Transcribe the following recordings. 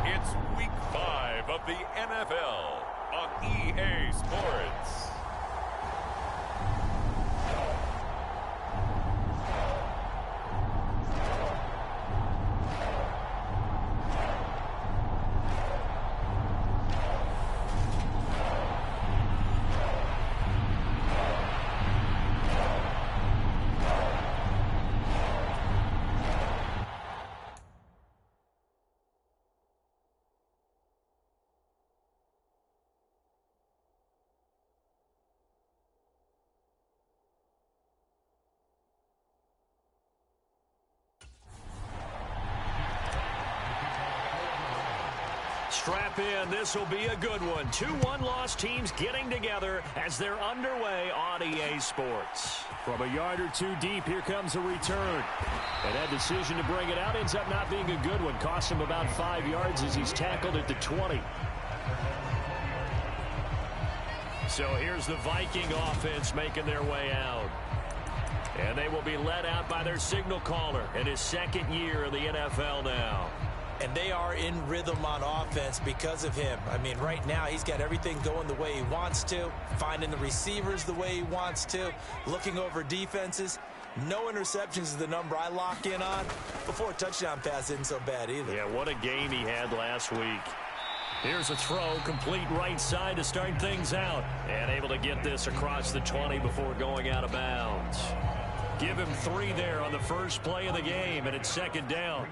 It's Week 5 of the NFL on EA Sports. Strap in. This will be a good one. 2 one-loss teams getting together as they're underway on EA Sports. From a yard or two deep, here comes a return. And that decision to bring it out ends up not being a good one. Cost him about 5 yards as he's tackled at the 20. So here's the Viking offense making their way out. And they will be led out by their signal caller in his second year in the NFL now. And they are in rhythm on offense because of him. I mean, right now he's got everything going the way he wants to, finding the receivers the way he wants to, looking over defenses. No interceptions is the number I lock in on. Before a touchdown pass isn't so bad either. Yeah, what a game he had last week. Here's a throw, complete right side to start things out. And able to get this across the 20 before going out of bounds. Give him 3 there on the first play of the game, and it's second down.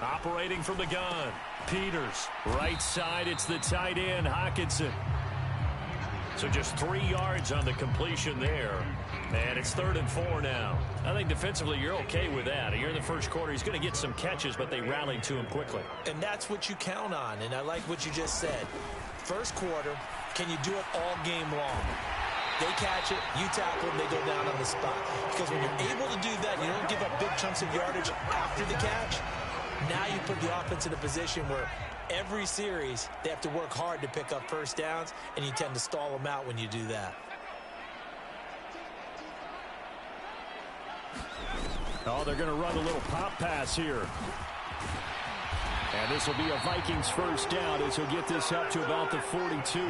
Operating from the gun, Peters. Right side, it's the tight end, Hockenson. So just 3 yards on the completion there. And it's 3rd and 4 now. I think defensively you're okay with that. You're in the first quarter. He's going to get some catches, but they rallied to him quickly. And that's what you count on, and I like what you just said. First quarter, can you do it all game long? They catch it, you tackle them, they go down on the spot. Because when you're able to do that, you don't give up big chunks of yardage after the catch. Now you put the offense in a position where every series they have to work hard to pick up first downs, and you tend to stall them out when you do that. Oh, they're going to run a little pop pass here. And this will be a Vikings first down as he'll get this up to about the 42.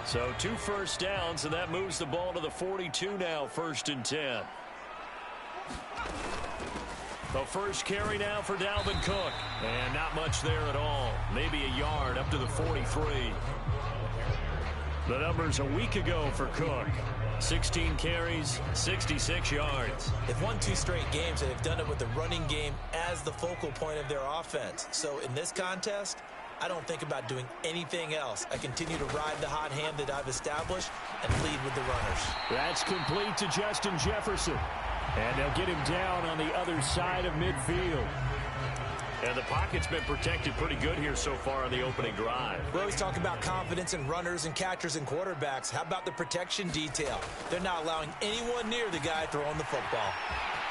So 2 first downs, and that moves the ball to the 42 now, 1st and 10. The first carry now for Dalvin Cook. And not much there at all. Maybe a yard up to the 43. The numbers a week ago for Cook. 16 carries, 66 yards. They've won 2 straight games, and they've done it with the running game as the focal point of their offense. So in this contest, I don't think about doing anything else. I continue to ride the hot hand that I've established and lead with the runners. That's complete to Justin Jefferson. And they'll get him down on the other side of midfield. And the pocket's been protected pretty good here so far on the opening drive. We always talk about confidence in runners and catchers and quarterbacks. How about the protection detail? They're not allowing anyone near the guy throwing the football.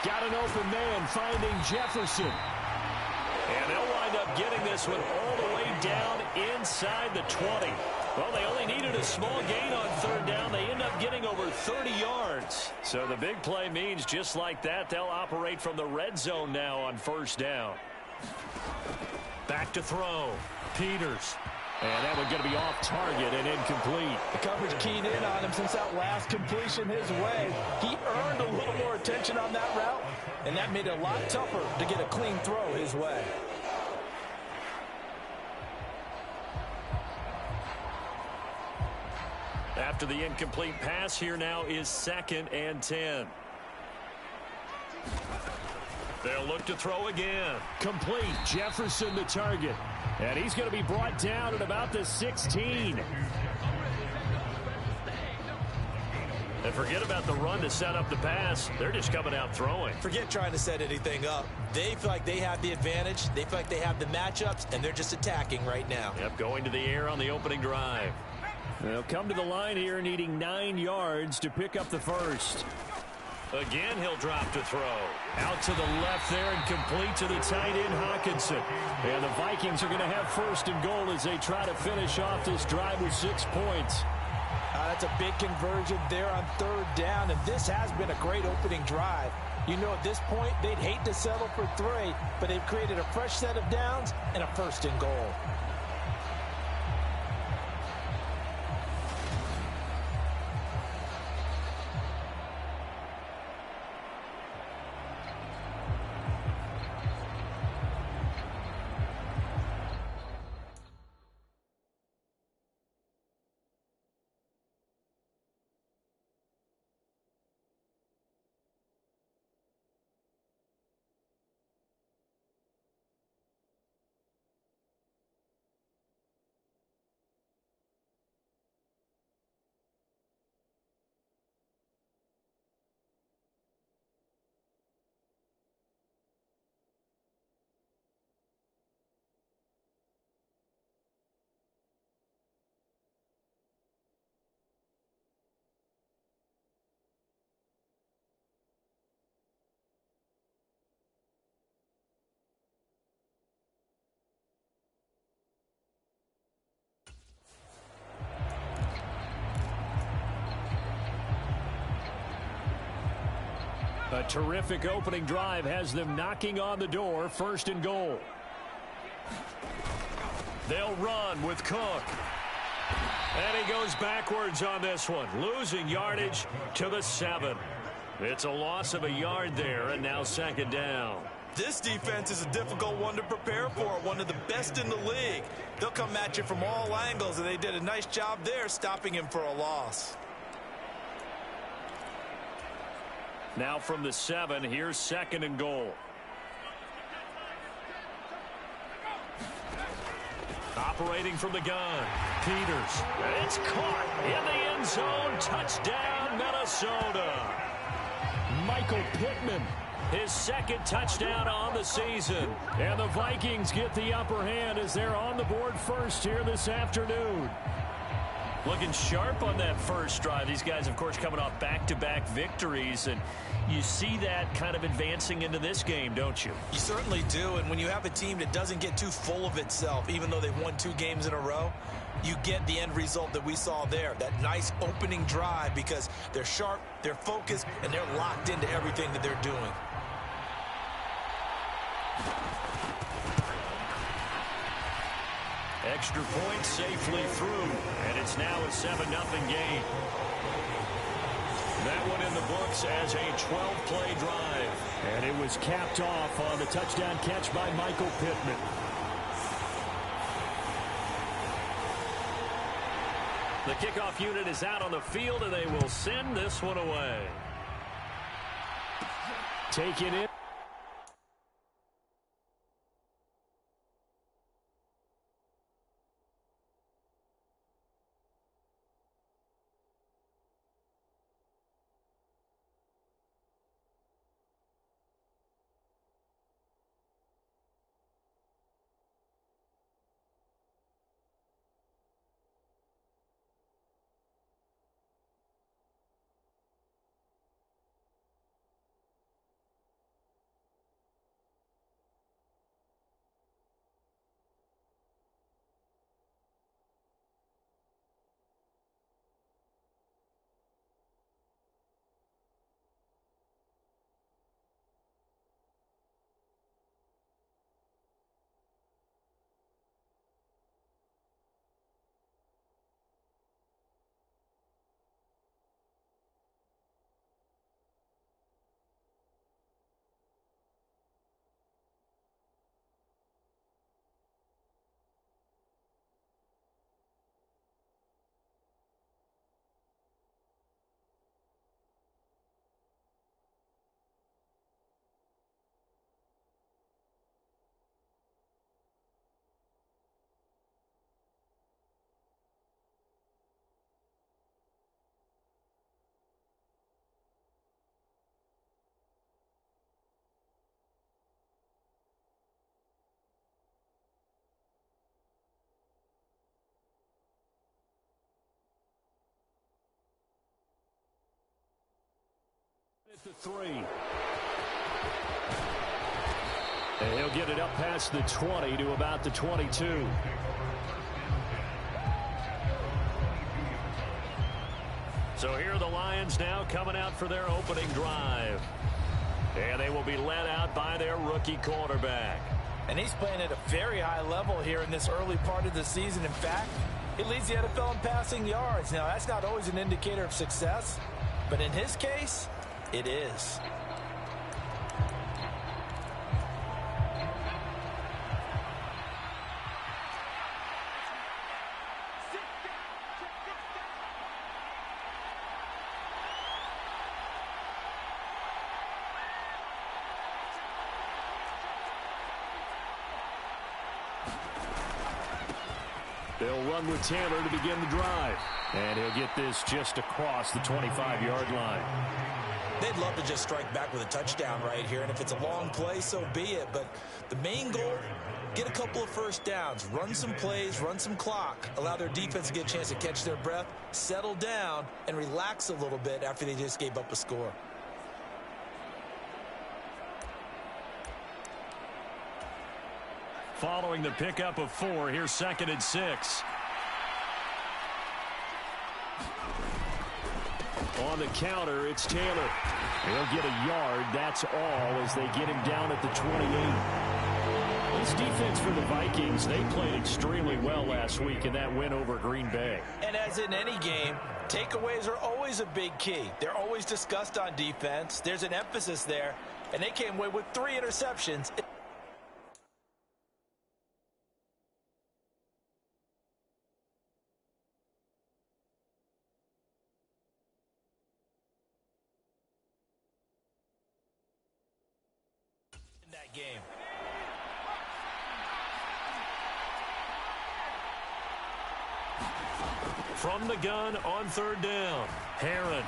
Got an open man finding Jefferson. And they'll wind up getting this one all the way down inside the 20. Well, they only needed a small gain on 3rd down. They end up getting over 30 yards. So the big play means just like that, they'll operate from the red zone now on 1st down. Back to throw. Peters. And that one's going to be off target and incomplete. The coverage keyed in on him since that last completion his way. He earned a little more attention on that route, and that made it a lot tougher to get a clean throw his way. After the incomplete pass, here now is 2nd and 10. They'll look to throw again. Complete. Jefferson the target. And he's going to be brought down at about the 16. And forget about the run to set up the pass. They're just coming out throwing. Forget trying to set anything up. They feel like they have the advantage. They feel like they have the matchups, and they're just attacking right now. Yep, going to the air on the opening drive. They'll come to the line here needing 9 yards to pick up the first. Again, he'll drop to throw. Out to the left there and complete to the tight end, Hockenson. And the Vikings are going to have first and goal as they try to finish off this drive with 6 points. That's a big conversion there on third down, and this has been a great opening drive. You know, at this point, they'd hate to settle for 3, but they've created a fresh set of downs and a first and goal. A terrific opening drive has them knocking on the door, first and goal. They'll run with Cook. And he goes backwards on this one, losing yardage to the 7. It's a loss of a yard there, and now second down. This defense is a difficult one to prepare for, one of the best in the league. They'll come at you from all angles, and they did a nice job there stopping him for a loss. Now from the 7, here's second and goal. Operating from the gun, Peters. It's caught in the end zone. Touchdown, Minnesota. Michael Pittman, His second touchdown on the season. and the Vikings get the upper hand as they're on the board first here this afternoon. Looking sharp on that first drive. These guys, of course, coming off back-to-back victories, and you see that kind of advancing into this game, don't you? You certainly do, and when you have a team that doesn't get too full of itself, even though they've won 2 games in a row, you get the end result that we saw there, that nice opening drive, because they're sharp, they're focused, and they're locked into everything that they're doing. Extra point safely through, and it's now a 7-0 game. That one in the books as a 12-play drive. And it was capped off on the touchdown catch by Michael Pittman. The kickoff unit is out on the field, and they will send this one away. Taking it. with the three. And he'll get it up past the 20 to about the 22. So here are the Lions now coming out for their opening drive. And they will be led out by their rookie quarterback. And he's playing at a very high level here in this early part of the season. In fact, he leads the NFL in passing yards. Now, that's not always an indicator of success, but in his case, it is. They'll run with Taylor to begin the drive. And he'll get this just across the 25-yard line. They'd love to just strike back with a touchdown right here, and if it's a long play, so be it. But the main goal, get a couple of first downs, run some plays, run some clock, allow their defense to get a chance to catch their breath, settle down, and relax a little bit after they just gave up a score. Following the pickup of 4, here's 2nd and 6. On the counter, it's Taylor. He'll get a yard. That's all as they get him down at the 28. This defense for the Vikings, they played extremely well last week in that win over Green Bay. And as in any game, takeaways are always a big key. They're always discussed on defense. There's an emphasis there, and they came away with 3 interceptions. That game. From the gun on 3rd down, Herron.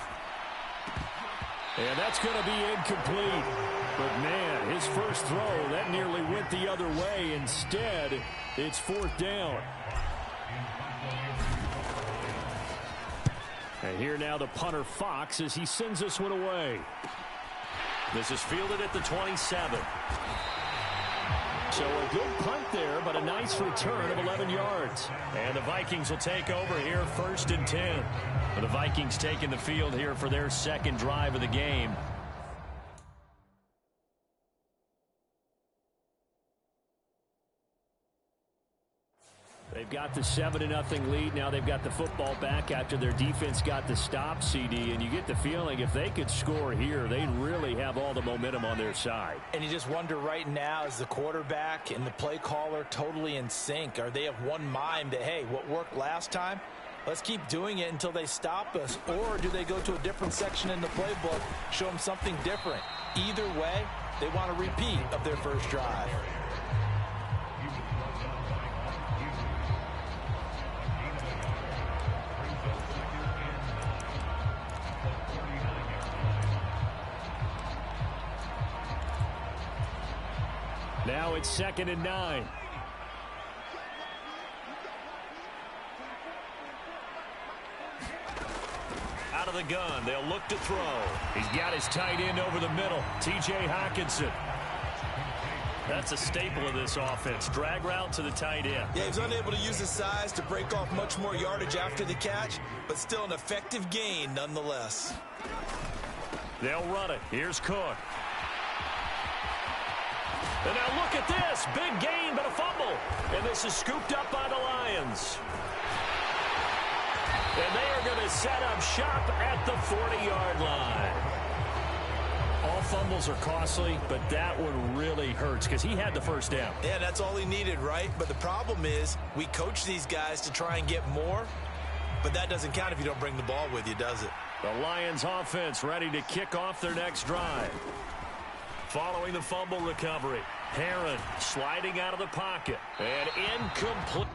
And that's going to be incomplete. But, man, his first throw, that nearly went the other way. Instead, it's 4th down. And here now the punter, Fox, as he sends this one away. This is fielded at the 27. So a good punt there, but a nice return of 11 yards. And the Vikings will take over here, 1st and 10. The Vikings taking the field here for their 2nd drive of the game. They've got the 7-0 lead. Now they've got the football back after their defense got the stop, CD. And you get the feeling if they could score here, they'd really have all the momentum on their side. And you just wonder right now, is the quarterback and the play caller totally in sync? Are they of one mind that, hey, what worked last time, let's keep doing it until they stop us? Or do they go to a different section in the playbook, show them something different? Either way, they want a repeat of their first drive. Now it's 2nd and 9. Out of the gun, they'll look to throw. He's got his tight end over the middle, T.J. Hockenson. That's a staple of this offense. Drag route to the tight end. Yeah, he's unable to use his size to break off much more yardage after the catch, but still an effective gain nonetheless. They'll run it. Here's Cook. And now look at this. Big gain, but a fumble. And this is scooped up by the Lions. And they are going to set up shop at the 40-yard line. All fumbles are costly, but that one really hurts because he had the first down. Yeah, that's all he needed, right? But the problem is we coach these guys to try and get more, but that doesn't count if you don't bring the ball with you, does it? The Lions offense ready to kick off their next drive. Following the fumble recovery, Herron sliding out of the pocket and incomplete.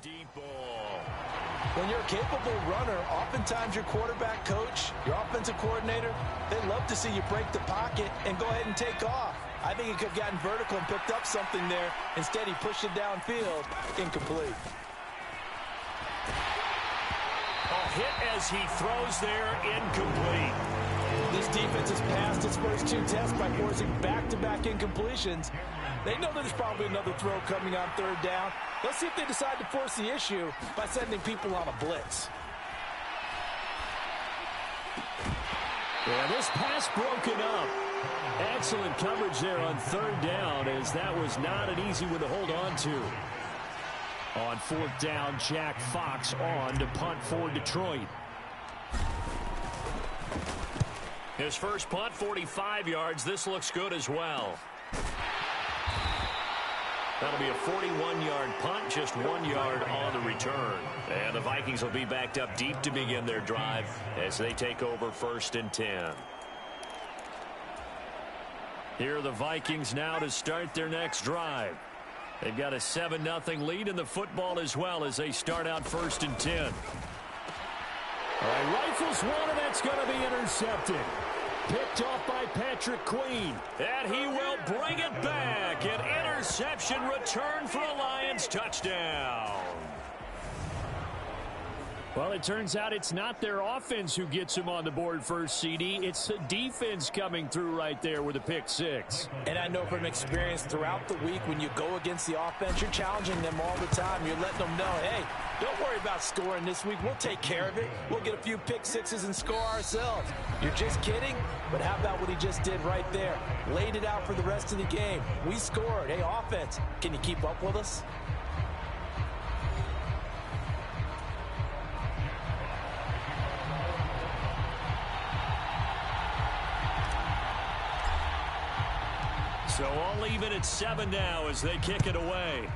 deep ball. When you're a capable runner, oftentimes your quarterback coach, your offensive coordinator, they love to see you break the pocket and go ahead and take off. I think he could have gotten vertical and picked up something there. Instead, he pushed it downfield. Incomplete. A hit as he throws there, incomplete. This defense has passed its first two tests by forcing back-to-back incompletions. They know there's probably another throw coming on third down. Let's see if they decide to force the issue by sending people on a blitz. Yeah, this pass broken up. Excellent coverage there on third down, as that was not an easy one to hold on to. On fourth down, Jack Fox on to punt for Detroit. His first punt, 45 yards. This looks good as well. That'll be a 41-yard punt, just 1 yard on the return. And the Vikings will be backed up deep to begin their drive as they take over 1st and 10. Here are the Vikings now to start their next drive. They've got a 7-0 lead in the football as well as they start out 1st and 10. All right, rifles one, and that's going to be intercepted. Picked off by Patrick Queen. And he will bring it back. An interception return for a Lions touchdown. Well, it turns out it's not their offense who gets him on the board first, CD. It's the defense coming through right there with a pick six. And I know from experience throughout the week, when you go against the offense, you're challenging them all the time. You're letting them know, hey, don't worry about scoring this week. We'll take care of it. We'll get a few pick sixes and score ourselves. You're just kidding? But how about what he just did right there? Laid it out for the rest of the game. We scored. Hey, offense, can you keep up with us? So all even at 7 now as they kick it away.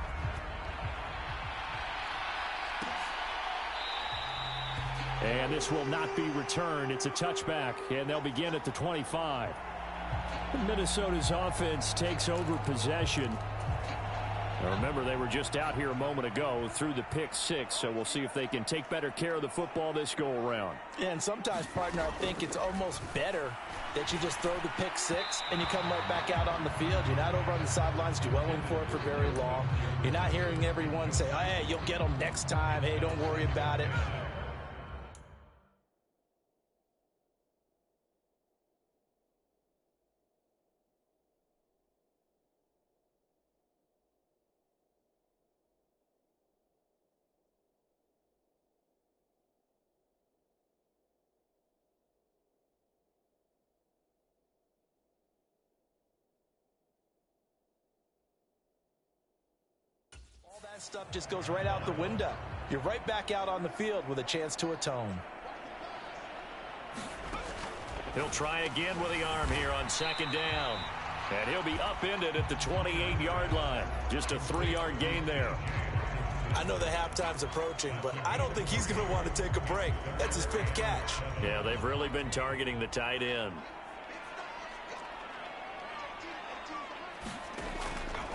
And this will not be returned. It's a touchback, and they'll begin at the 25. Minnesota's offense takes over possession. Now remember, they were just out here a moment ago through the pick six, so we'll see if they can take better care of the football this go-around. And sometimes, partner, I think it's almost better that you just throw the pick six and you come right back out on the field. You're not over on the sidelines dwelling for it for very long. You're not hearing everyone say, oh, hey, you'll get them next time. Hey, don't worry about it. All that stuff just goes right out the window. You're right back out on the field with a chance to atone. He'll try again with the arm here on 2nd down. And he'll be upended at the 28-yard line. Just a 3-yard gain there. I know the halftime's approaching, but I don't think he's going to want to take a break. That's his 5th catch. Yeah, they've really been targeting the tight end.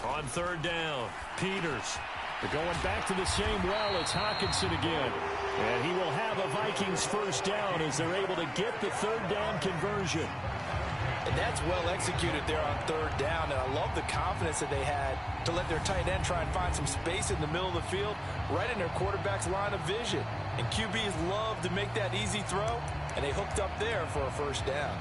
On 3rd down, Peters. They're going back to the same well. It's Hockenson again. And he will have a Vikings first down as they're able to get the 3rd down conversion. And that's well executed there on 3rd down. And I love the confidence that they had to let their tight end try and find some space in the middle of the field, right in their quarterback's line of vision. And QBs love to make that easy throw, and they hooked up there for a first down.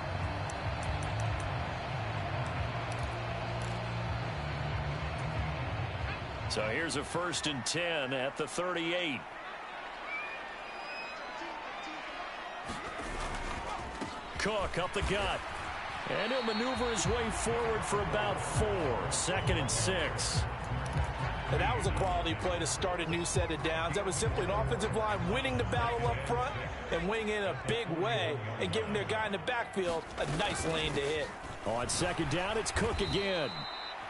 So here's a 1st and 10 at the 38. Cook up the gut. And he'll maneuver his way forward for about 4. 2nd and 6. And that was a quality play to start a new set of downs. That was simply an offensive line winning the battle up front and winning in a big way and giving their guy in the backfield a nice lane to hit. On 2nd down, it's Cook again.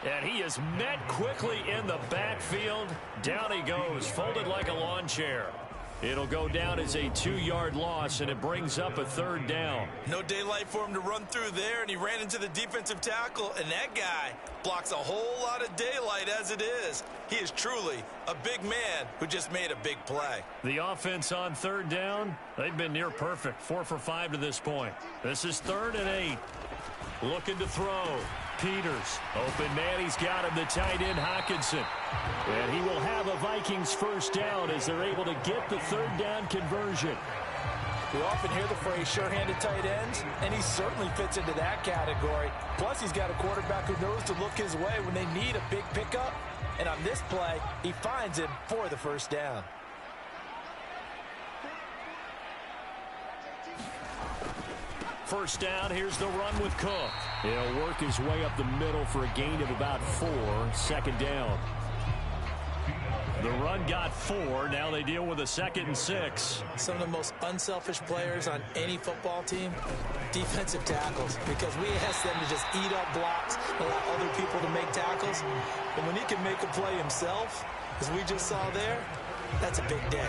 And he is met quickly in the backfield. Down he goes, folded like a lawn chair. It'll go down as a 2-yard loss, and it brings up a 3rd down. No daylight for him to run through there, and he ran into the defensive tackle, and that guy blocks a whole lot of daylight as it is. He is truly a big man who just made a big play. The offense on 3rd down, they've been near perfect, 4 for 5 to this point. This is 3rd and 8. Looking to throw. Peters. Open man, he's got him, the tight end, Hockenson. And he will have a Vikings 1st down as they're able to get the 3rd down conversion. We often hear the phrase sure-handed tight ends, and he certainly fits into that category. Plus, he's got a quarterback who knows to look his way when they need a big pickup. And on this play, he finds him for the 1st down. First down, here's the run with Cook. He'll work his way up the middle for a gain of about 4, 2nd down. The run got 4, now they deal with a 2nd and 6. Some of the most unselfish players on any football team, defensive tackles, because we ask them to just eat up blocks, allow other people to make tackles. And when he can make a play himself, as we just saw there, that's a big day.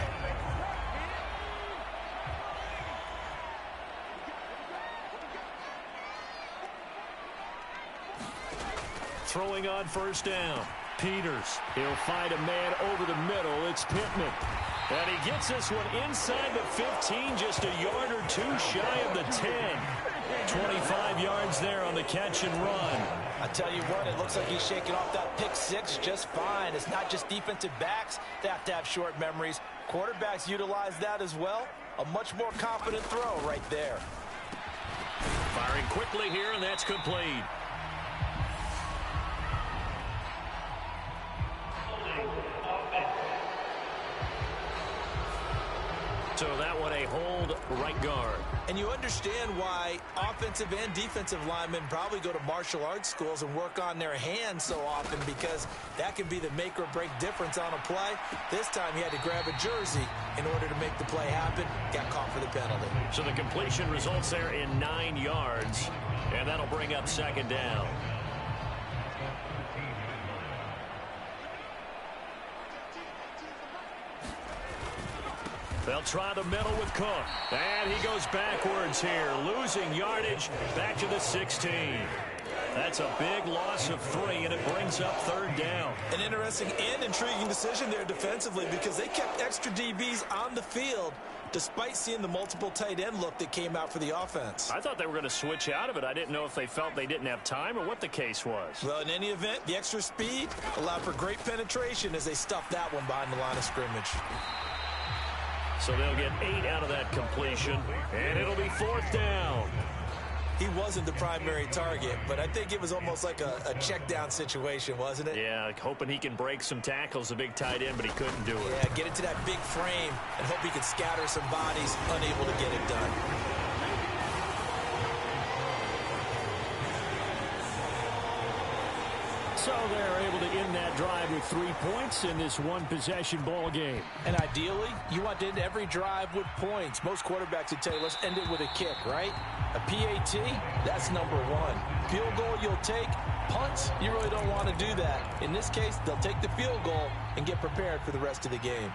Throwing on 1st down. Peters. He'll find a man over the middle. It's Pittman. And he gets this one inside the 15, just a yard or 2 shy of the 10. 25 yards there on the catch and run. I tell you what, it looks like he's shaking off that pick 6 just fine. It's not just defensive backs that have to have short memories. Quarterbacks utilize that as well. A much more confident throw right there. Firing quickly here, and that's complete. So that one a hold right guard. And you understand why offensive and defensive linemen probably go to martial arts schools and work on their hands so often, because that can be the make or break difference on a play. This time he had to grab a jersey in order to make the play happen. Got caught for the penalty. So the completion results there in 9 yards, and that'll bring up 2nd down. They'll try the middle with Cook. And he goes backwards here, losing yardage back to the 16. That's a big loss of 3, and it brings up 3rd down. An interesting and intriguing decision there defensively, because they kept extra DBs on the field despite seeing the multiple tight end look that came out for the offense. I thought they were going to switch out of it. I didn't know if they felt they didn't have time or what the case was. Well, in any event, the extra speed allowed for great penetration as they stuffed that one behind the line of scrimmage. So they'll get 8 out of that completion, and it'll be 4th down. He wasn't the primary target, but I think it was almost like a check down situation, wasn't it? Yeah, hoping he can break some tackles, the big tight end, but he couldn't do it. Yeah, get into that big frame and hope he can scatter some bodies, unable to get it done. So they're able to end that drive with 3 points in this one-possession ball game. And ideally, you want to end every drive with points. Most quarterbacks would tell you, let's end it with a kick, right? A PAT, that's number 1. Field goal you'll take. Punts, you really don't want to do that. In this case, they'll take the field goal and get prepared for the rest of the game.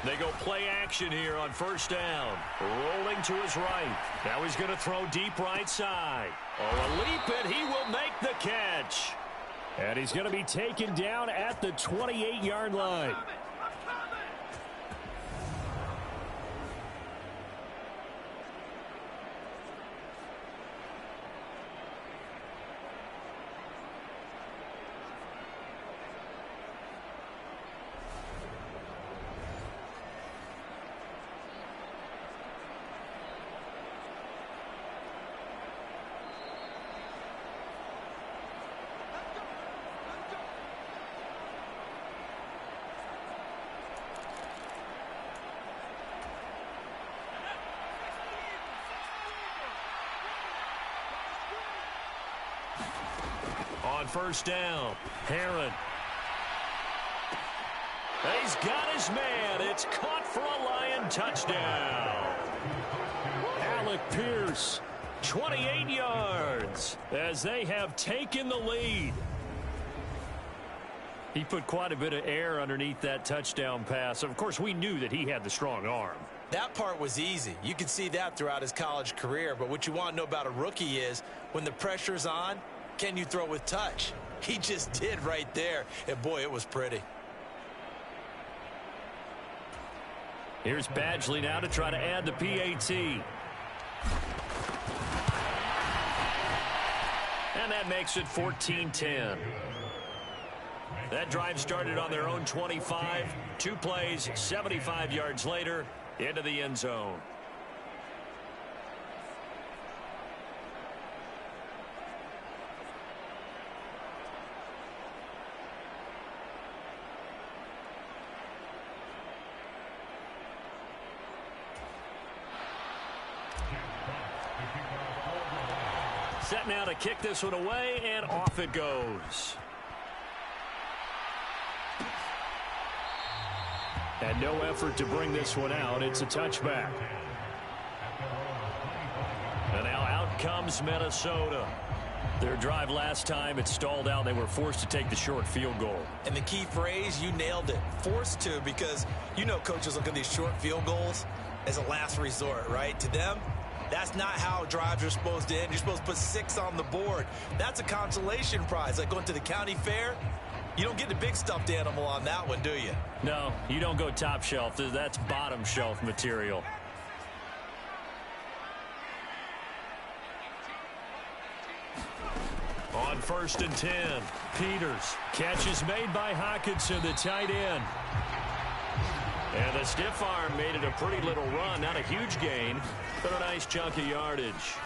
They go play action here on 1st down. Rolling to his right. Now he's going to throw deep right side. Oh, a leap, and he will make the catch. And he's going to be taken down at the 28-yard line. On 1st down, Herron. He's got his man. It's caught for a Lion touchdown. Alec Pierce, 28 yards, as they have taken the lead. He put quite a bit of air underneath that touchdown pass. Of course, we knew that he had the strong arm. That part was easy. You could see that throughout his college career. But what you want to know about a rookie is when the pressure's on, can you throw with touch? He just did right there. And, boy, it was pretty. Here's Badgley now to try to add the PAT. And that makes it 14-10. That drive started on their own 25. 2 plays, 75 yards later, into the end zone. Set now to kick this one away, and off it goes. And no effort to bring this one out. It's a touchback. And now out comes Minnesota. Their drive last time, it stalled out. They were forced to take the short field goal. And the key phrase, you nailed it. Forced to, because you know coaches look at these short field goals as a last resort, right? To them, that's not how drives are supposed to end. You're supposed to put 6 on the board. That's a consolation prize. Like going to the county fair, you don't get the big stuffed animal on that one, do you? No, you don't go top shelf. That's bottom shelf material. On 1st and 10, Peters. Catch is made by Hockenson, the tight end. And the stiff arm made it a pretty little run. Not a huge gain, but a nice chunk of yardage.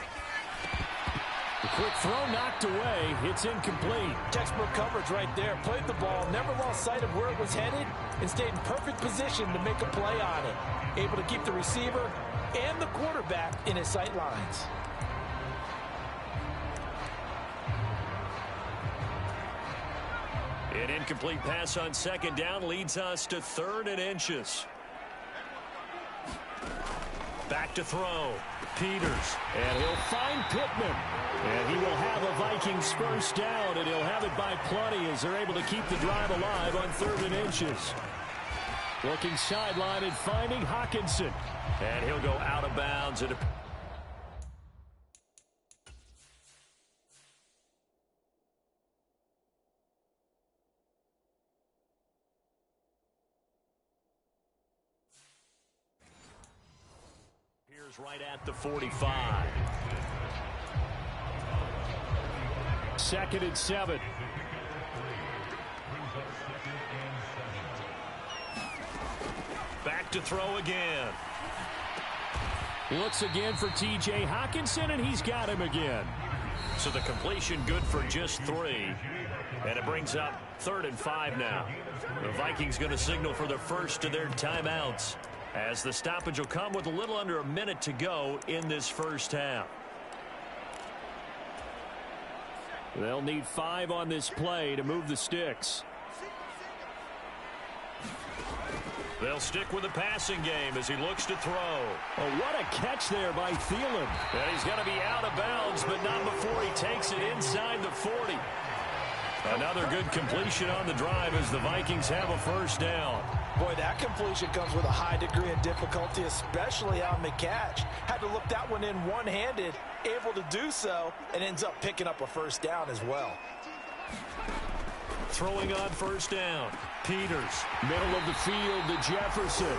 The quick throw knocked away. It's incomplete. Textbook coverage right there. Played the ball, never lost sight of where it was headed, and stayed in perfect position to make a play on it. Able to keep the receiver and the quarterback in his sight lines. An incomplete pass on 2nd down leads us to 3rd and inches. Back to throw. Peters. And he'll find Pittman. And he will have a Vikings first down, and he'll have it by plenty as they're able to keep the drive alive on 3rd and inches. Looking sideline and finding Hockenson. And he'll go out of bounds. Right at the 45. 2nd and 7. Back to throw again. Looks again for T.J. Hockenson, and he's got him again. So the completion good for just 3. And it brings up 3rd and 5 now. The Vikings going to signal for the first of their timeouts, as the stoppage will come with a little under a minute to go in this first half. They'll need 5 on this play to move the sticks. They'll stick with the passing game as he looks to throw. Oh, what a catch there by Thielen. And he's going to be out of bounds, but not before he takes it inside the 40. Another good completion on the drive as the Vikings have a first down. Boy, that completion comes with a high degree of difficulty, especially on the catch. Had to look that one in one-handed, able to do so, and ends up picking up a first down as well. Throwing on 1st down. Peters, middle of the field to Jefferson.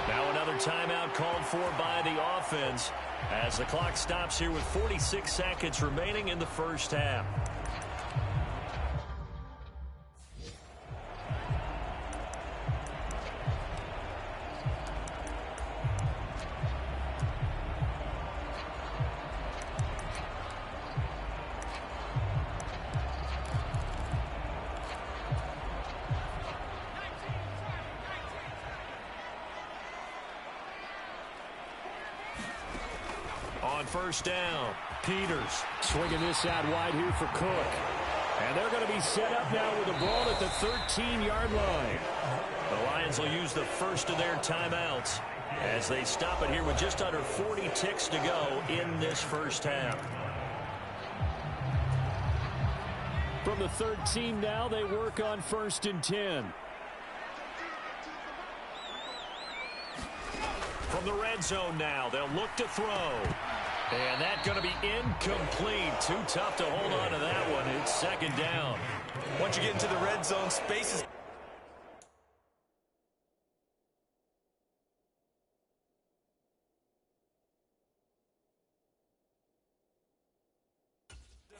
Now another timeout called for by the offense as the clock stops here with 46 seconds remaining in the first half. On 1st down, Peters swinging this out wide here for Cook. And they're going to be set up now with the ball at the 13-yard line. The Lions will use the first of their timeouts as they stop it here with just under 40 ticks to go in this first half. From from the 13 now. They work on 1st and 10. From the red zone now, they'll look to throw. And that's going to be incomplete. Too tough to hold on to that one. It's 2nd down. Once you get into the red zone, spaces.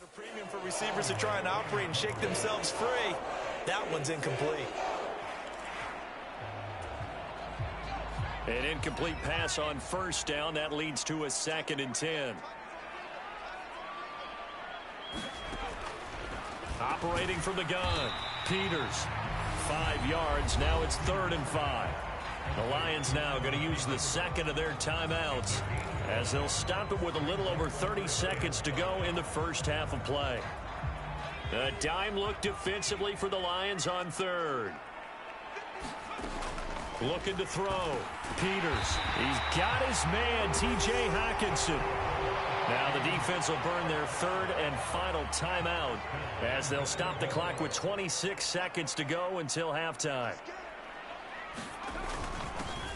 A premium for receivers to try and operate and shake themselves free. That one's incomplete. An incomplete pass on 1st down. That leads to a 2nd and 10. Operating from the gun, Peters. 5 yards. Now it's 3rd and 5. The Lions now going to use the 2nd of their timeouts as they'll stop it with a little over 30 seconds to go in the first half of play. A dime look defensively for the Lions on 3rd. Looking to throw. Peters. He's got his man, T.J. Hockenson. Now the defense will burn their 3rd and final timeout as they'll stop the clock with 26 seconds to go until halftime.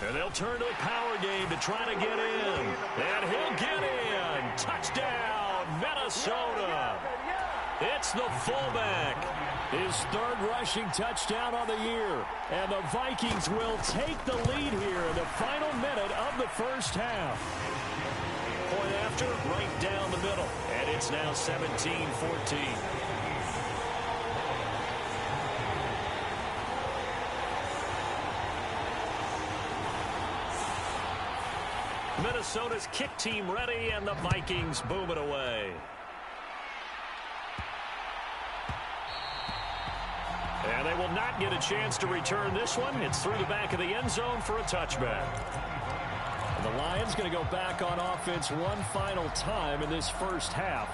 And they'll turn to the power game to try to get in. And he'll get in. Touchdown, Minnesota. It's the fullback. His 3rd rushing touchdown on the year. And the Vikings will take the lead here in the final minute of the first half. Point after, right down the middle. And it's now 17-14. Minnesota's kick team ready, and the Vikings boom it away. And they will not get a chance to return this one. It's through the back of the end zone for a touchback. And the Lions going to go back on offense one final time in this first half.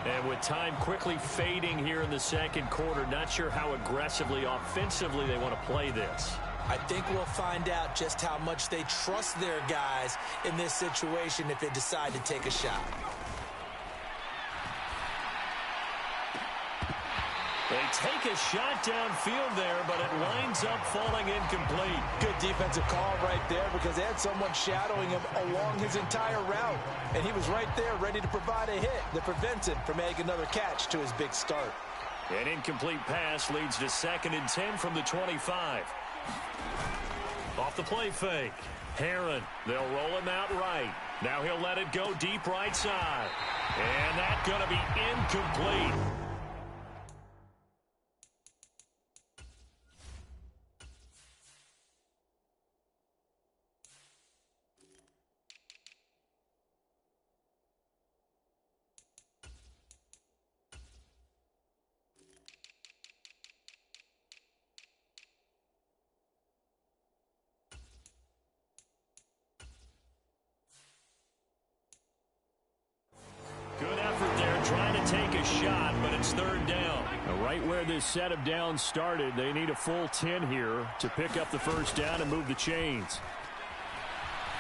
And with time quickly fading here in the 2nd quarter, not sure how aggressively, offensively they want to play this. I think we'll find out just how much they trust their guys in this situation if they decide to take a shot. They take a shot downfield there, but it winds up falling incomplete. Good defensive call right there because they had someone shadowing him along his entire route. And he was right there ready to provide a hit that prevents him from making another catch to his big start. An incomplete pass leads to 2nd and 10 from the 25. Off the play fake. Herron, they'll roll him out right. Now he'll let it go deep right side. And that's going to be incomplete. Take a shot, but it's 3rd down. Right where this set of downs started, they need a full 10 here to pick up the 1st down and move the chains.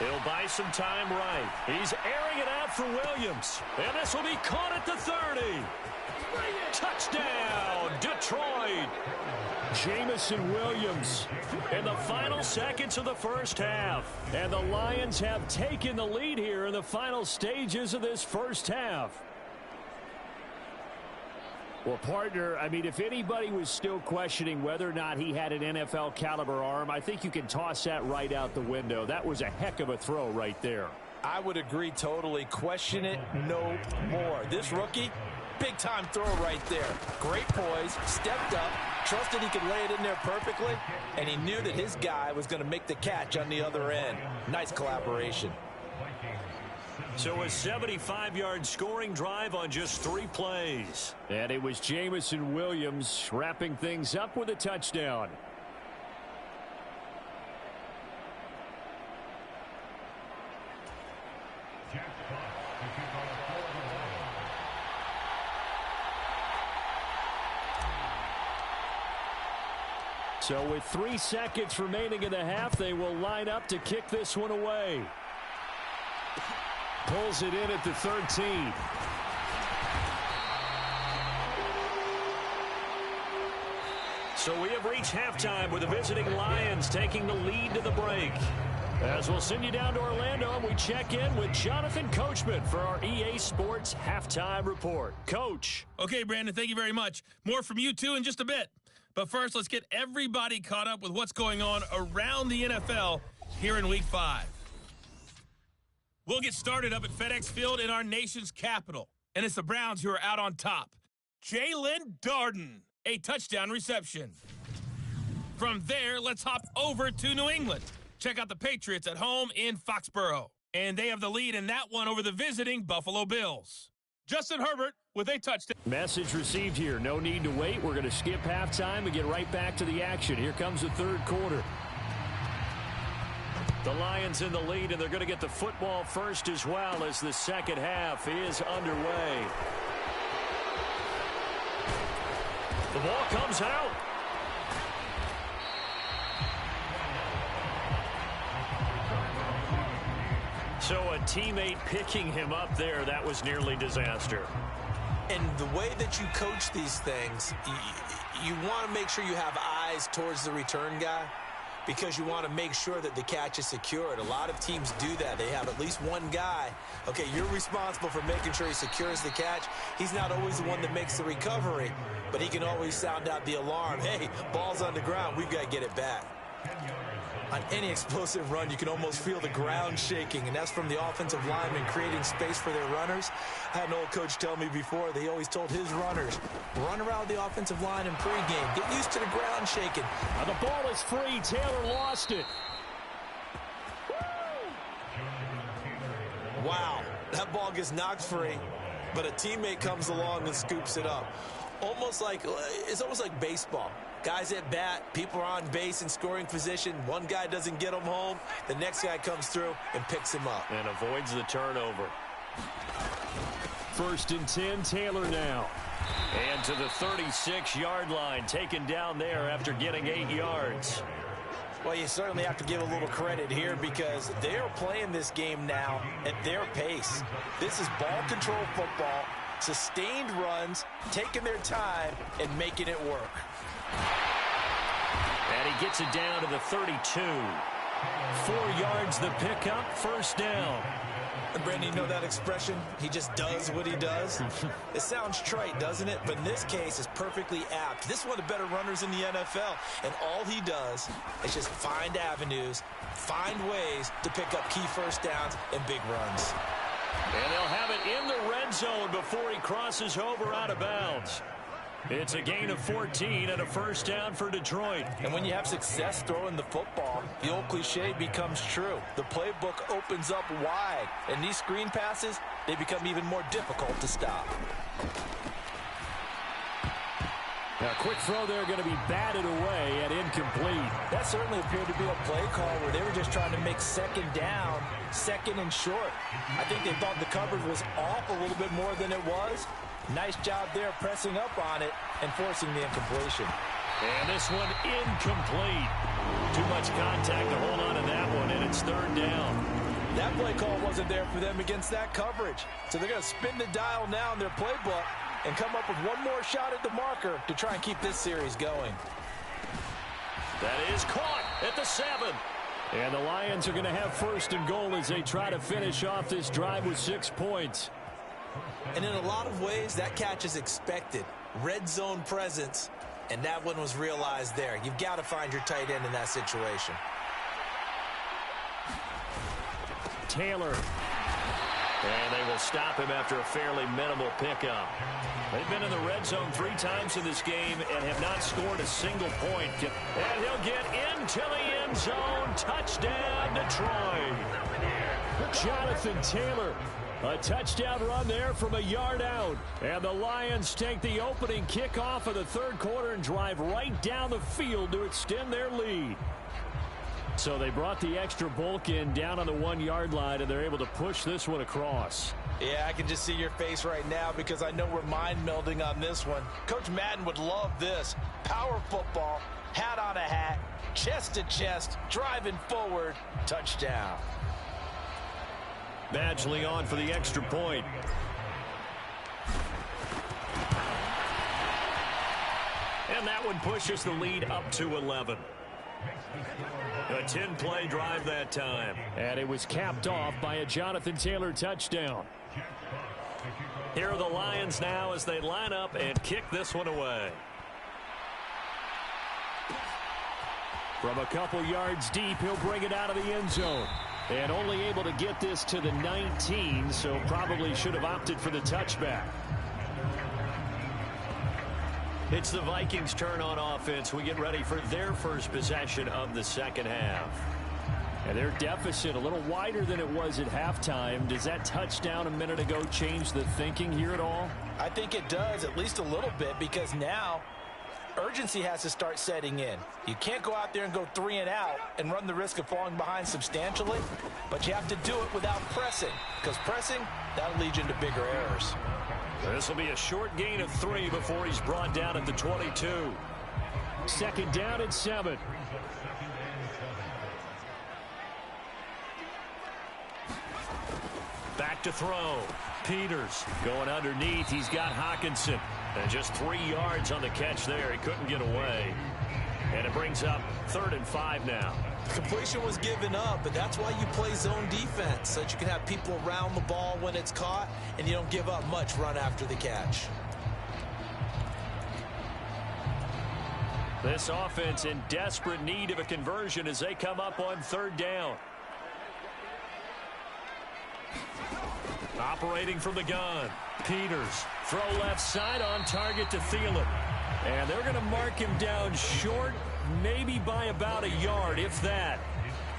He'll buy some time right. He's airing it out for Williams. And this will be caught at the 30. Touchdown, Detroit. Jameson Williams in the final seconds of the first half. And the Lions have taken the lead here in the final stages of this first half. Well, partner, I mean, if anybody was still questioning whether or not he had an NFL caliber arm, I think you can toss that right out the window. That was a heck of a throw right there. I would agree totally. Question it no more. This rookie, big-time throw right there. Great poise, stepped up, trusted he could lay it in there perfectly, and he knew that his guy was going to make the catch on the other end. Nice collaboration. So a 75-yard scoring drive on just 3 plays. And it was Jameson Williams wrapping things up with a touchdown. So with 3 seconds remaining in the half, they will line up to kick this one away. Pulls it in at the 13. So we have reached halftime with the visiting Lions taking the lead to the break. As we'll send you down to Orlando, and we check in with Jonathan Coachman for our EA Sports Halftime Report. Coach. Okay, Brandon, thank you very much. More from you, too, in just a bit. But first, let's get everybody caught up with what's going on around the NFL here in Week 5. We'll get started up at FedEx Field in our nation's capital. And it's the Browns who are out on top. Jalen Darden, a touchdown reception. From there, let's hop over to New England. Check out the Patriots at home in Foxborough. And they have the lead in that one over the visiting Buffalo Bills. Justin Herbert with a touchdown. Message received here. No need to wait. We're going to skip halftime and get right back to the action. Here comes the third quarter. The Lions in the lead, and they're going to get the football first as well as the second half is underway. The ball comes out. So a teammate picking him up there, that was nearly disaster. And the way that you coach these things, you want to make sure you have eyes towards the return guy because you want to make sure that the catch is secured. A lot of teams do that. They have at least one guy. Okay, you're responsible for making sure he secures the catch. He's not always the one that makes the recovery, but he can always sound out the alarm. Hey, ball's on the ground. We've got to get it back. On any explosive run, you can almost feel the ground shaking, and that's from the offensive linemen creating space for their runners. I had an old coach tell me before, they always told his runners, run around the offensive line in pregame. Get used to the ground shaking. The ball is free. Taylor lost it. Wow, that ball gets knocked free, but a teammate comes along and scoops it up. It's almost like baseball. Guys at bat, people are on base in scoring position. One guy doesn't get them home. The next guy comes through and picks him up. And avoids the turnover. 1st and 10, Taylor now. And to the 36-yard line, taken down there after getting 8 yards. Well, you certainly have to give a little credit here because they're playing this game now at their pace. This is ball control football, sustained runs, taking their time, and making it work. And he gets it down to the 32. 4 yards the pickup, 1st down. And Brandon, you know that expression? He just does what he does. It sounds trite, doesn't it? But in this case, it's perfectly apt. This is one of the better runners in the NFL. And all he does is just find avenues, find ways to pick up key first downs and big runs. And they'll have it in the red zone before he crosses over out of bounds. It's a gain of 14 and a 1st down for Detroit. And when you have success throwing the football, the old cliche becomes true. The playbook opens up wide, and these screen passes, they become even more difficult to stop. A quick throw there going to be batted away and incomplete. That certainly appeared to be a play call where they were just trying to make second down, second and short. I think they thought the coverage was off a little bit more than it was. Nice job there pressing up on it and forcing the incompletion. And this one incomplete. Too much contact to hold on to that one, and it's 3rd down. That play call wasn't there for them against that coverage. So they're going to spin the dial now in their playbook and come up with one more shot at the marker to try and keep this series going. That is caught at the 7. And the Lions are going to have 1st and goal as they try to finish off this drive with 6 points. And in a lot of ways, that catch is expected. Red zone presence, and that one was realized there. You've got to find your tight end in that situation. Taylor. And they will stop him after a fairly minimal pickup. They've been in the red zone 3 times in this game and have not scored a single point. And he'll get into the end zone. Touchdown, Detroit. Jonathan Taylor. A touchdown run there from a yard out. And the Lions take the opening kickoff of the 3rd quarter and drive right down the field to extend their lead. So they brought the extra bulk in down on the 1-yard line, and they're able to push this one across. Yeah, I can just see your face right now because I know we're mind melding on this one. Coach Madden would love this. Power football, hat on a hat, chest to chest, driving forward, touchdown. Badgley on for the extra point. And And that one pushes the lead up to 11. A 10-play drive that time. And it was capped off by a Jonathan Taylor touchdown. Here are the Lions now as they line up and kick this one away. From a couple yards deep, he'll bring it out of the end zone. And only able to get this to the 19, so probably should have opted for the touchback. It's the Vikings' turn on offense. We get ready for their first possession of the second half. And their deficit a little wider than it was at halftime. Does that touchdown a minute ago change the thinking here at all? I think it does, at least a little bit, because now urgency has to start setting in. You can't go out there and go 3 and out and run the risk of falling behind substantially, but you have to do it without pressing, because pressing, that'll lead you into bigger errors. This will be a short gain of 3 before he's brought down at the 22. Second down and 7. Back to throw. Peters going underneath. He's got Hockenson. And just 3 yards on the catch there. He couldn't get away. And it brings up 3rd and 5 now. Completion was given up, but that's why you play zone defense, so that you can have people around the ball when it's caught, and you don't give up much run after the catch. This offense in desperate need of a conversion as they come up on 3rd down. Operating from the gun. Peters. Throw left side on target to Thielen. And they're going to mark him down short, maybe by about a yard, if that.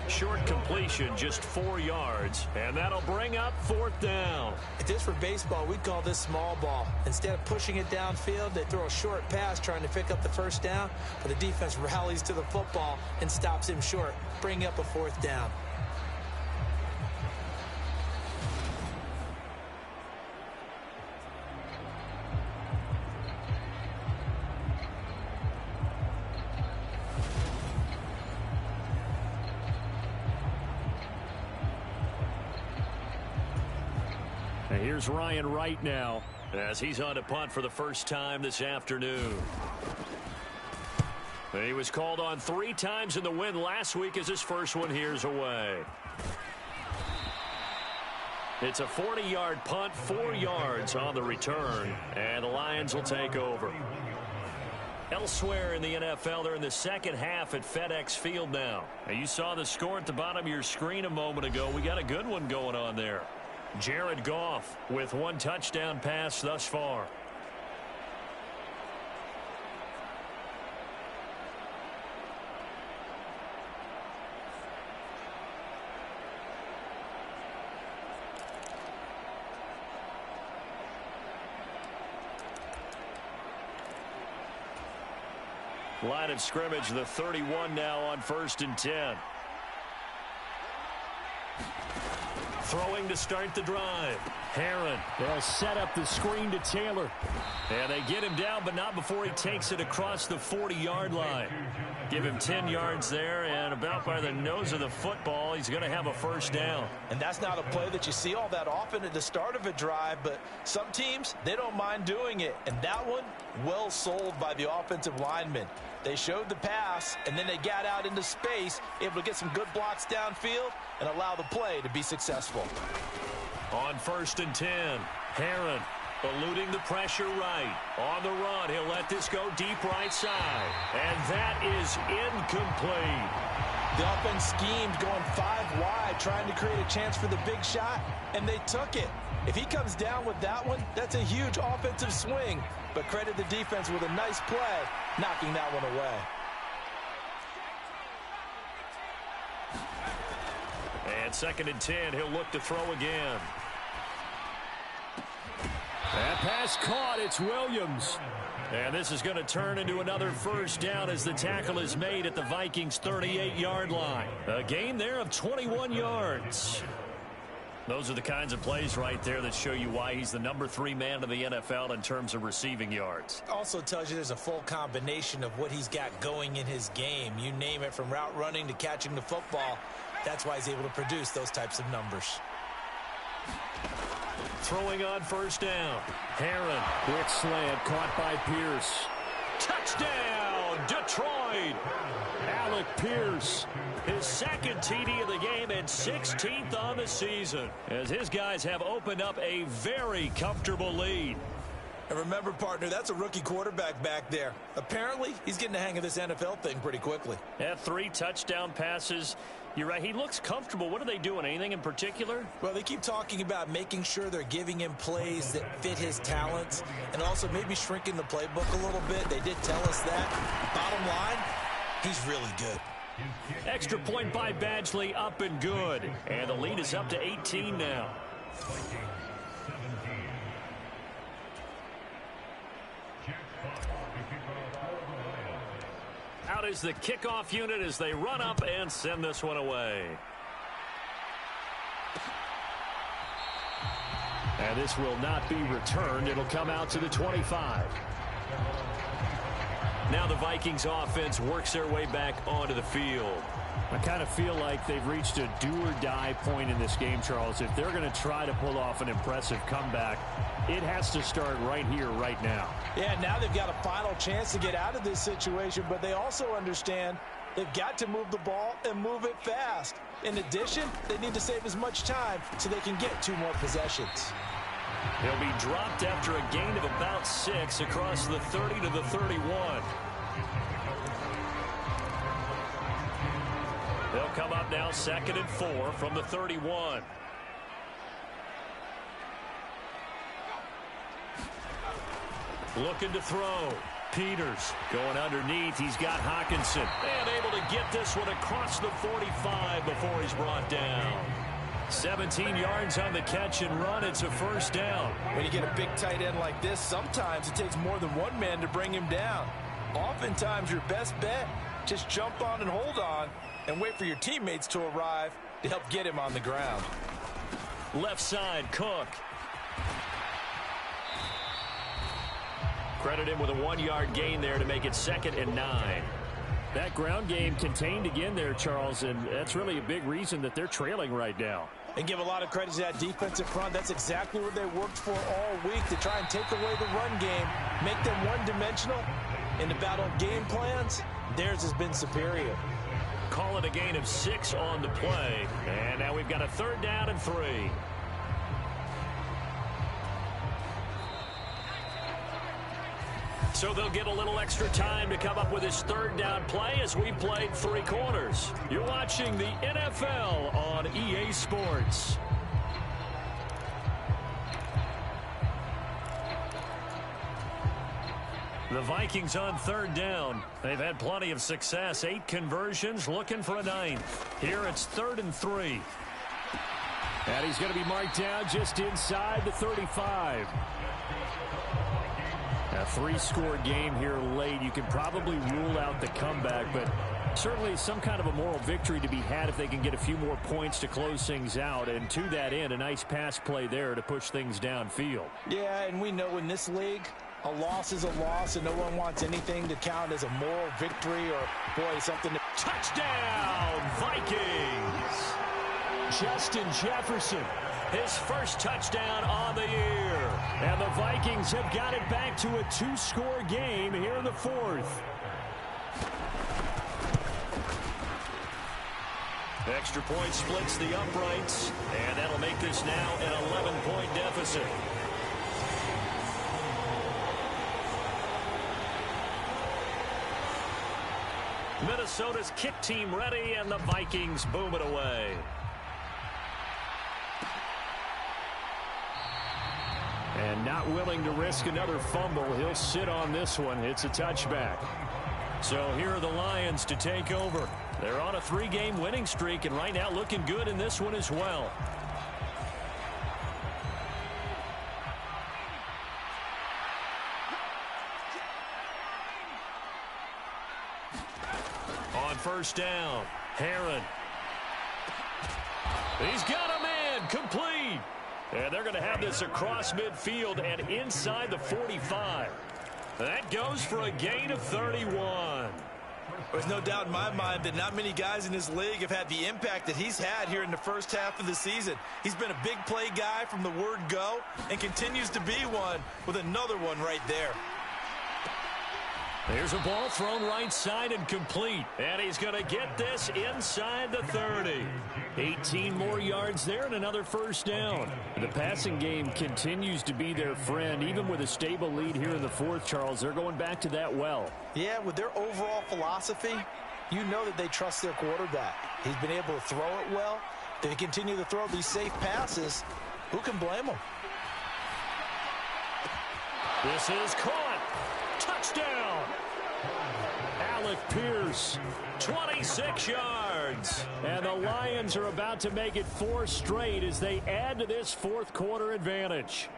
Short completion, just 4 yards. And that'll bring up 4th down. If this were baseball, we'd call this small ball. Instead of pushing it downfield, they throw a short pass trying to pick up the 1st down, but the defense rallies to the football and stops him short, bringing up a 4th down. Here's Ryan Wright now as he's on to punt for the first time this afternoon. He was called on 3 times in the win last week as his first one here's away. It's a 40-yard punt, 4 yards on the return, and the Lions will take over. Elsewhere in the NFL, they're in the second half at FedEx Field now. And you saw the score at the bottom of your screen a moment ago. We got a good one going on there. Jared Goff with 1 touchdown pass thus far. Line of scrimmage, the 31 now on 1st and 10. Throwing to start the drive. Herron. They'll set up the screen to Taylor. And they get him down, but not before he takes it across the 40-yard line. Give him 10 yards there, and about by the nose of the football, he's going to have a 1st down. And that's not a play that you see all that often at the start of a drive, but some teams, they don't mind doing it. And that one, well sold by the offensive lineman. They showed the pass, and then they got out into space, able to get some good blocks downfield and allow the play to be successful. On 1st and 10, Herron eluding the pressure right. On the run, he'll let this go deep right side. And that is incomplete. The offense schemed going 5 wide, trying to create a chance for the big shot, and they took it. If he comes down with that one, that's a huge offensive swing. But credit the defense with a nice play, knocking that one away. And 2nd and 10, he'll look to throw again. That pass caught. It's Williams. And this is going to turn into another 1st down as the tackle is made at the Vikings' 38-yard line. A gain there of 21 yards. Those are the kinds of plays right there that show you why he's the number 3 man in the NFL in terms of receiving yards. Also tells you there's a full combination of what he's got going in his game. You name it, from route running to catching the football. That's why he's able to produce those types of numbers. Throwing on 1st down. Herron. Quick slant caught by Pierce. Touchdown, Detroit. Alec Pierce, his second TD of the game and 16th on the season, as his guys have opened up a very comfortable lead. And remember, partner, that's a rookie quarterback back there. Apparently, he's getting the hang of this NFL thing pretty quickly. Had 3 touchdown passes. You're right, he looks comfortable. What are they doing? Anything in particular? Well, they keep talking about making sure they're giving him plays that fit his talents and also maybe shrinking the playbook a little bit. They did tell us that. Bottom line, he's really good. Extra point by Badgley, up and good. And the lead is up to 18 now. Out is the kickoff unit as they run up and send this one away. And this will not be returned. It'll come out to the 25. Now the Vikings offense works their way back onto the field. I kind of feel like they've reached a do-or-die point in this game, Charles. If they're going to try to pull off an impressive comeback, it has to start right here, right now. Yeah, now they've got a final chance to get out of this situation, but they also understand they've got to move the ball and move it fast. In addition, they need to save as much time so they can get 2 more possessions. He'll be dropped after a gain of about 6 across the 30 to the 31. They'll come up now 2nd and 4 from the 31. Looking to throw. Peters going underneath. He's got Hockenson. And able to get this one across the 45 before he's brought down. 17 yards on the catch and run. It's a first down. When you get a big tight end like this, sometimes it takes more than one man to bring him down. Oftentimes, your best bet, just jump on and hold on and wait for your teammates to arrive to help get him on the ground. Left side, Cook. Credit him with a 1-yard gain there to make it 2nd and 9. That ground game contained again there, Charles, and that's really a big reason that they're trailing right now. And give a lot of credit to that defensive front. That's exactly what they worked for all week, to try and take away the run game, make them one-dimensional. In the battle of game plans, theirs has been superior. Call it a gain of 6 on the play. And now we've got a 3rd down and 3. So they'll get a little extra time to come up with his 3rd down play as we played 3 quarters. You're watching the NFL on EA Sports. The Vikings on 3rd down. They've had plenty of success. 8 conversions, looking for a 9th. Here it's 3rd and 3. And he's going to be marked down just inside the 35. A 3-score game here late. You can probably rule out the comeback, but certainly some kind of a moral victory to be had if they can get a few more points to close things out. And to that end, a nice pass play there to push things downfield. Yeah, and we know in this league, a loss is a loss, and no one wants anything to count as a moral victory or, boy, something to... Touchdown, Vikings! Justin Jefferson. His first touchdown on the year. And the Vikings have got it back to a 2-score game here in the 4th. Extra point splits the uprights, and that'll make this now an 11-point deficit. Minnesota's kick team ready, and the Vikings boom it away. And not willing to risk another fumble. He'll sit on this one. It's a touchback. So here are the Lions to take over. They're on a 3-game winning streak, and right now looking good in this one as well. On 1st down, Herron. He's got a man, complete. And they're going to have this across midfield and inside the 45. That goes for a gain of 31. There's no doubt in my mind that not many guys in this league have had the impact that he's had here in the first half of the season. He's been a big play guy from the word go and continues to be one with another one right there. There's a ball thrown right side and complete. And he's going to get this inside the 30. 18 more yards there and another first down. The passing game continues to be their friend. Even with a stable lead here in the fourth, Charles, they're going back to that well. Yeah, with their overall philosophy, you know that they trust their quarterback. He's been able to throw it well. They continue to throw these safe passes. Who can blame them? This is caught. Touchdown. Alec Pierce, 26 yards. And the Lions are about to make it 4 straight as they add to this fourth quarter advantage.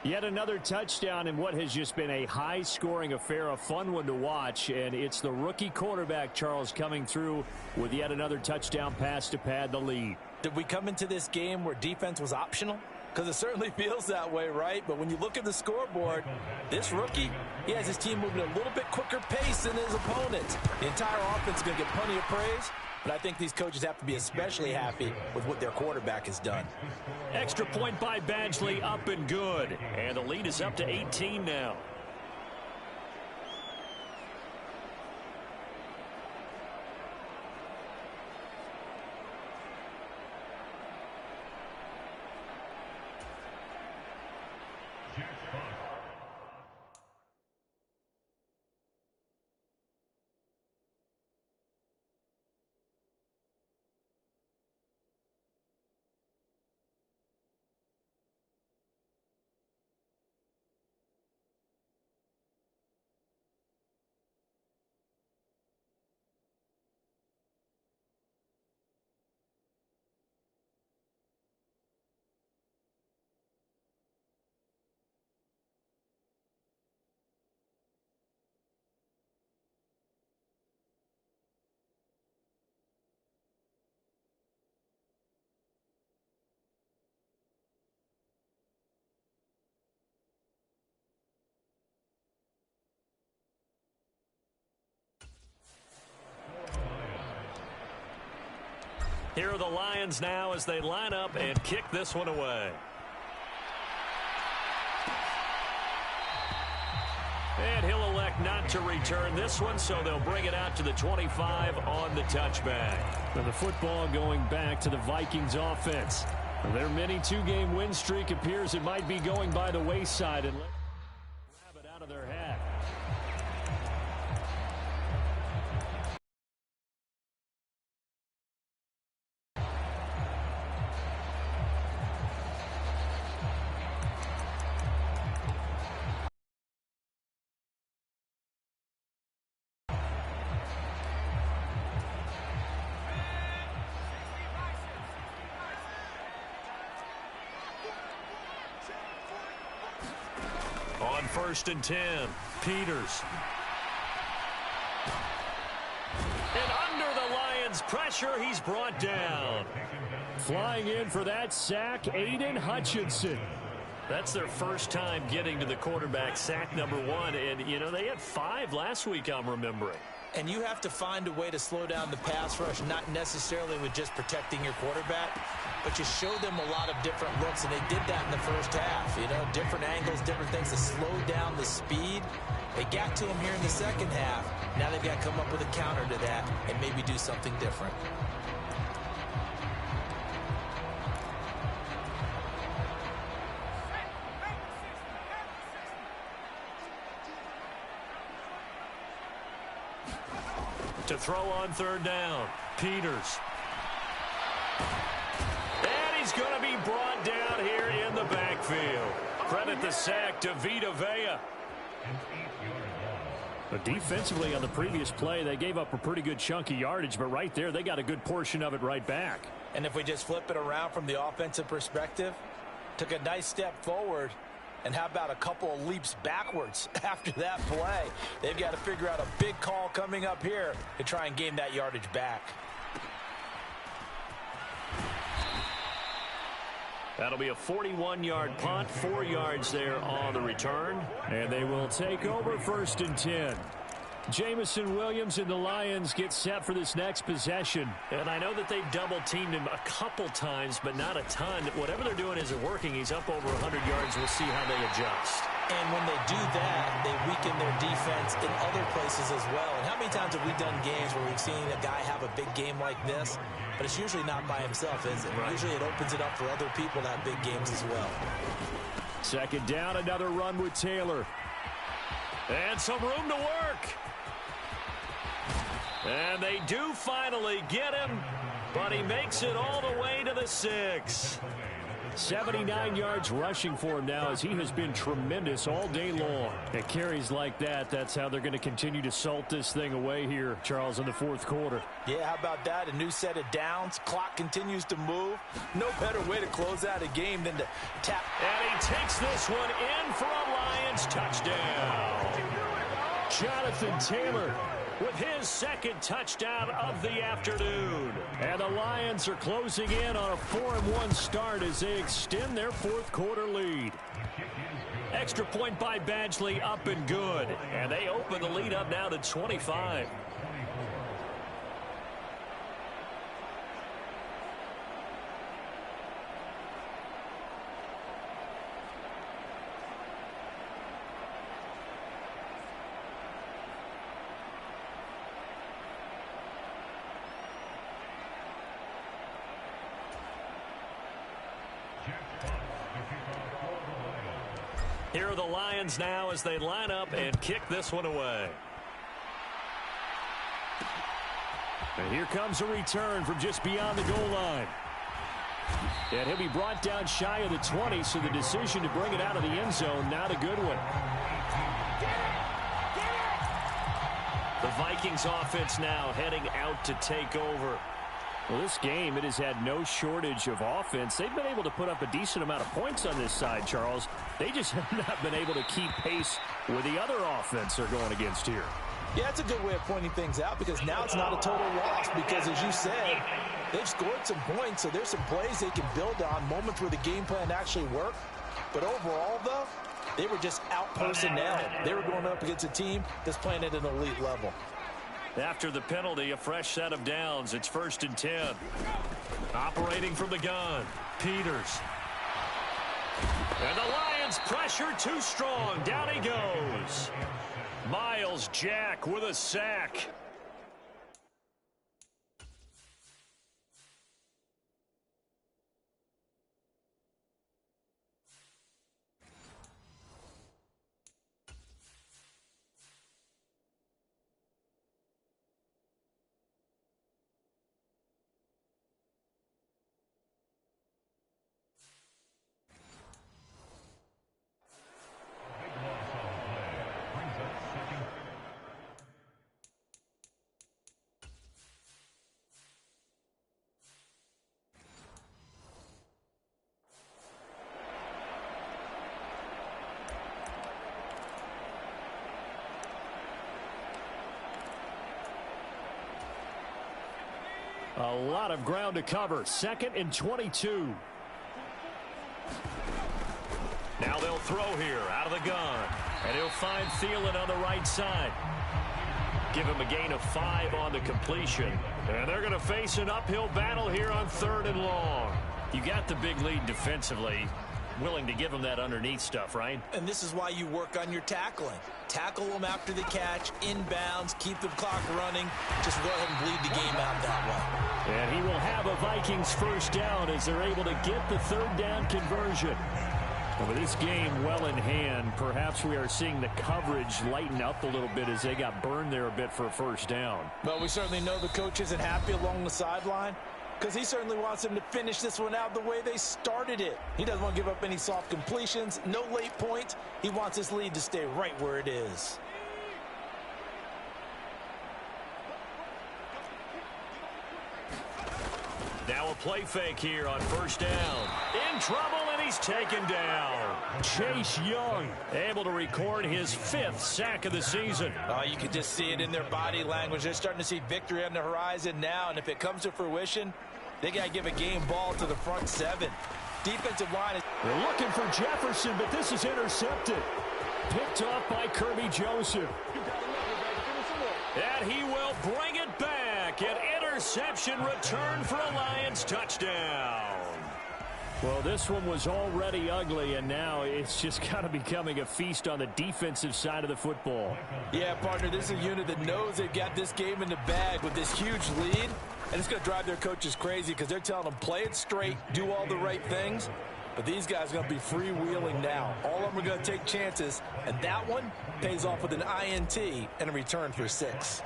Yet another touchdown in what has just been a high-scoring affair, a fun one to watch. And it's the rookie quarterback, Charles, coming through with yet another touchdown pass to pad the lead. Did we come into this game where defense was optional? Because it certainly feels that way, right? But when you look at the scoreboard, this rookie, he has his team moving at a little bit quicker pace than his opponents. The entire offense is going to get plenty of praise, but I think these coaches have to be especially happy with what their quarterback has done. Extra point by Badgley, up and good. And the lead is up to 18 now. Here are the Lions now as they line up and kick this one away. And he'll elect not to return this one, so they'll bring it out to the 25 on the touchback. And the football going back to the Vikings offense. Their mini 2-game win streak appears it might be going by the wayside and grab it out of their hat. On 1st and 10, Peters. And under the Lions' pressure, he's brought down. Flying in for that sack, Aiden Hutchinson. That's their first time getting to the quarterback, sack number 1. And, you know, they had 5 last week, I'm remembering. And you have to find a way to slow down the pass rush, not necessarily with just protecting your quarterback, but you show them a lot of different looks, and they did that in the first half. You know, different angles, different things to slow down the speed. They got to him here in the second half. Now they've got to come up with a counter to that and maybe do something different. To throw on 3rd down, Peters. And he's going to be brought down here in the backfield. Credit the sack to Vita Vea. But defensively on the previous play, they gave up a pretty good chunk of yardage, but right there, they got a good portion of it right back. And if we just flip it around from the offensive perspective, took a nice step forward, and how about a couple of leaps backwards after that play? They've got to figure out a big call coming up here to try and gain that yardage back. That'll be a 41-yard punt, 4 yards there on the return. And they will take over 1st and 10. Jameson Williams and the Lions get set for this next possession. And I know that they've double-teamed him a couple times, but not a ton. Whatever they're doing isn't working. He's up over 100 yards. We'll see how they adjust. And when they do that, they weaken their defense in other places as well. And how many times have we done games where we've seen a guy have a big game like this, but it's usually not by himself, is it? Right. Usually it opens it up for other people to have big games as well. Second down, another run with Taylor. And some room to work. And they do finally get him, but he makes it all the way to the 6. 79 yards rushing for him now as he has been tremendous all day long. At carries like that, that's how they're going to continue to salt this thing away here, Charles, in the fourth quarter. Yeah, how about that? A new set of downs. Clock continues to move. No better way to close out a game than to tap. And he takes this one in for a Lions touchdown. Jonathan Taylor with his second touchdown of the afternoon. And the Lions are closing in on a 4-1 start as they extend their fourth quarter lead. Extra point by Badgley, up and good. And they open the lead up now to 25. Here are the Lions now as they line up and kick this one away. And here comes a return from just beyond the goal line. And he'll be brought down shy of the 20, so the decision to bring it out of the end zone, not a good one. The Vikings offense now heading out to take over. Well, this game, it has had no shortage of offense. They've been able to put up a decent amount of points on this side, Charles. They just have not been able to keep pace with the other offense they're going against here. Yeah, it's a good way of pointing things out because now it's not a total loss because, as you said, they've scored some points, so there's some plays they can build on, moments where the game plan actually worked. But overall, though, they were just out-personnel. They were going up against a team that's playing at an elite level. After the penalty, a fresh set of downs. It's 1st and 10. Operating from the gun, Peters. And the Lions pressure too strong. Down he goes. Myles Jack with a sack. A lot of ground to cover. 2nd and 22. Now they'll throw here out of the gun. And he'll find Thielen on the right side. Give him a gain of 5 on the completion. And they're going to face an uphill battle here on 3rd and long. You got the big lead defensively. Willing to give them that underneath stuff, right? And this is why you work on your tackling. Tackle them after the catch, inbounds, keep the clock running. Just go ahead and bleed the game out that way. And he will have a Vikings first down as they're able to get the 3rd down conversion. And with this game well in hand, perhaps we are seeing the coverage lighten up a little bit as they got burned there a bit for a first down. Well, we certainly know the coach isn't happy along the sideline, because he certainly wants them to finish this one out the way they started it. He doesn't want to give up any soft completions, no late points. He wants his lead to stay right where it is. Now a play fake here on 1st down. In trouble, and he's taken down. Chase Young able to record his 5th sack of the season. You can just see it in their body language. They're starting to see victory on the horizon now, and if it comes to fruition, they got to give a game ball to the front 7. Defensive line is... They're looking for Jefferson, but this is intercepted. Picked off by Kirby Joseph. And he will bring it back. An interception return for a Lions touchdown. Well, this one was already ugly, and now it's just kind of becoming a feast on the defensive side of the football. Yeah, partner, this is a unit that knows they've got this game in the bag with this huge lead, and it's going to drive their coaches crazy because they're telling them play it straight, do all the right things, but these guys are going to be freewheeling now. All of them are going to take chances, and that one pays off with an INT and a return for 6.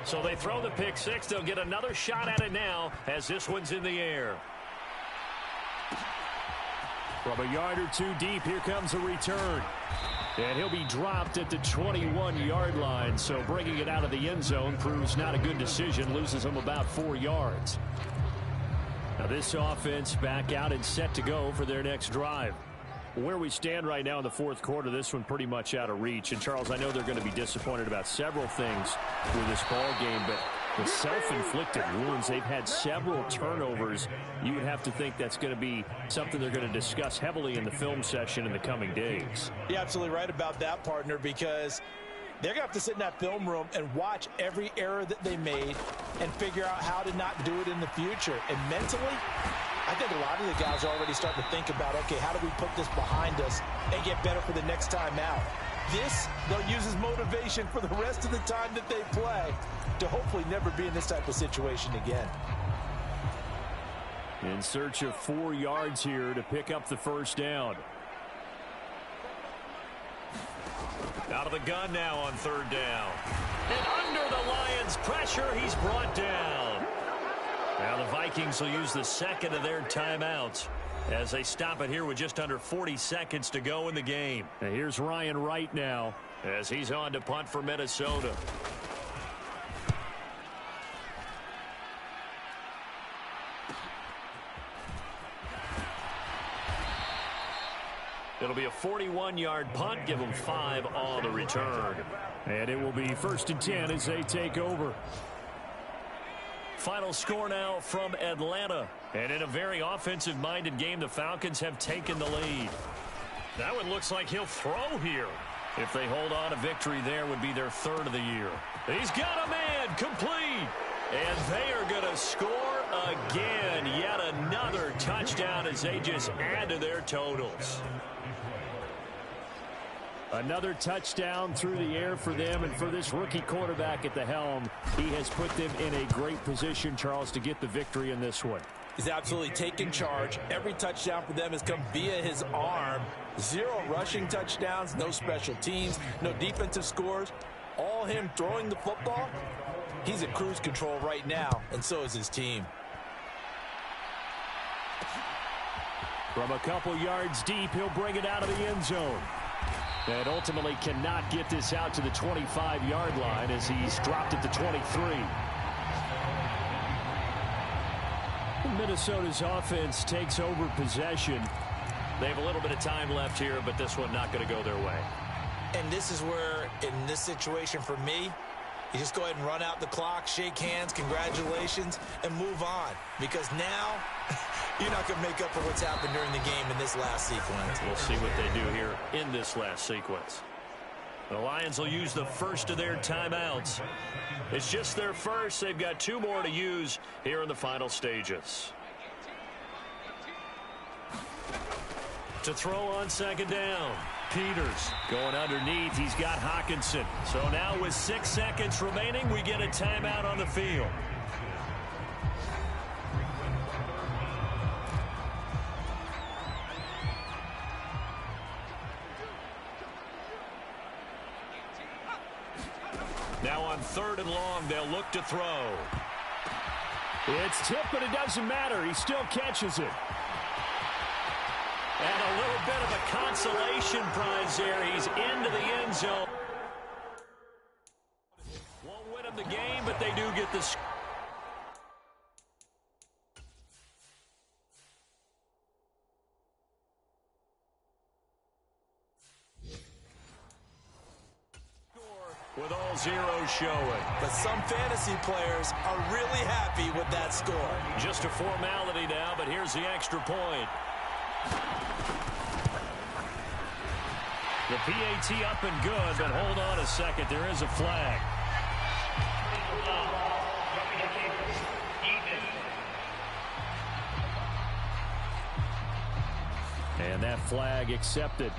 So they throw the pick 6. They'll get another shot at it now as this one's in the air. From a yard or two deep, here comes a return. And he'll be dropped at the 21-yard line, so bringing it out of the end zone proves not a good decision, loses him about 4 yards. Now this offense back out and set to go for their next drive. Where we stand right now in the fourth quarter, this one pretty much out of reach. And, Charles, I know they're going to be disappointed about several things with this ball game, but the self-inflicted wounds, they've had several turnovers. You would have to think that's going to be something they're going to discuss heavily in the film session in the coming days. You're absolutely right about that, partner, because they're going to have to sit in that film room and watch every error that they made and figure out how to not do it in the future. And mentally, I think a lot of the guys are already starting to think about, okay, how do we put this behind us and get better for the next time out? This, they'll use as motivation for the rest of the time that they play to hopefully never be in this type of situation again. In search of 4 yards here to pick up the first down. Out of the gun now on third down. And under the Lions' pressure, he's brought down. Now the Vikings will use the second of their timeouts as they stop it here with just under 40 seconds to go in the game. And here's Ryan Wright now as he's on to punt for Minnesota. It'll be a 41-yard punt. Give them 5 on the return. And it will be 1st and 10 as they take over. Final score now from Atlanta. And in a very offensive-minded game, the Falcons have taken the lead. That one looks like he'll throw here. If they hold on, a victory there would be their 3rd of the year. He's got a man, complete. And they are going to score again. Yet another touchdown as they just add to their totals. Another touchdown through the air for them, and for this rookie quarterback at the helm, he has put them in a great position, Charles, to get the victory in this one. He's absolutely taken charge. Every touchdown for them has come via his arm. 0 rushing touchdowns, no special teams, no defensive scores. All him throwing the football. He's at cruise control right now, and so is his team. From a couple yards deep, he'll bring it out of the end zone. And ultimately cannot get this out to the 25-yard line as he's dropped at the 23. Minnesota's offense takes over possession. They have a little bit of time left here, but this one not going to go their way. And this is where, in this situation for me, you just go ahead and run out the clock, shake hands, congratulations, and move on. Because now, you're not going to make up for what's happened during the game in this last sequence. We'll see what they do here in this last sequence. The Lions will use the first of their timeouts. It's just their first. They've got 2 more to use here in the final stages. To throw on 2nd down. Peters going underneath. He's got Hockenson. So now with 6 seconds remaining, we get a timeout on the field. Now on 3rd and long, they'll look to throw. It's tipped, but it doesn't matter. He still catches it. And a little bit of a consolation prize there. He's into the end zone. Won't win him the game, but they do get the score. With all zeros showing. But some fantasy players are really happy with that score. Just a formality now, but here's the extra point. The PAT up and good, but hold on a second. There is a flag. And that flag accepted.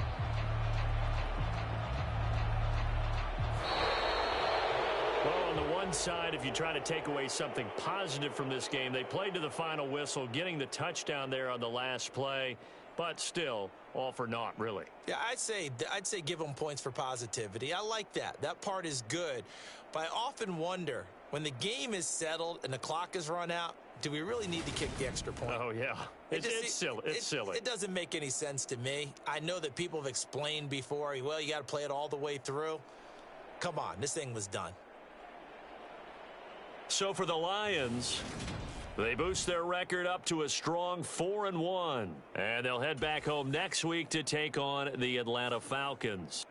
Well, on the one side, if you try to take away something positive from this game, they played to the final whistle, getting the touchdown there on the last play, but still all for naught, really. Yeah, I'd say give them points for positivity. I like that. That part is good. But I often wonder, when the game is settled and the clock is run out, do we really need to kick the extra point? Oh, yeah. It's silly. It's silly. It doesn't make any sense to me. I know that people have explained before, well, you got to play it all the way through. Come on, this thing was done. So for the Lions, they boost their record up to a strong 4-1. And they'll head back home next week to take on the Atlanta Falcons.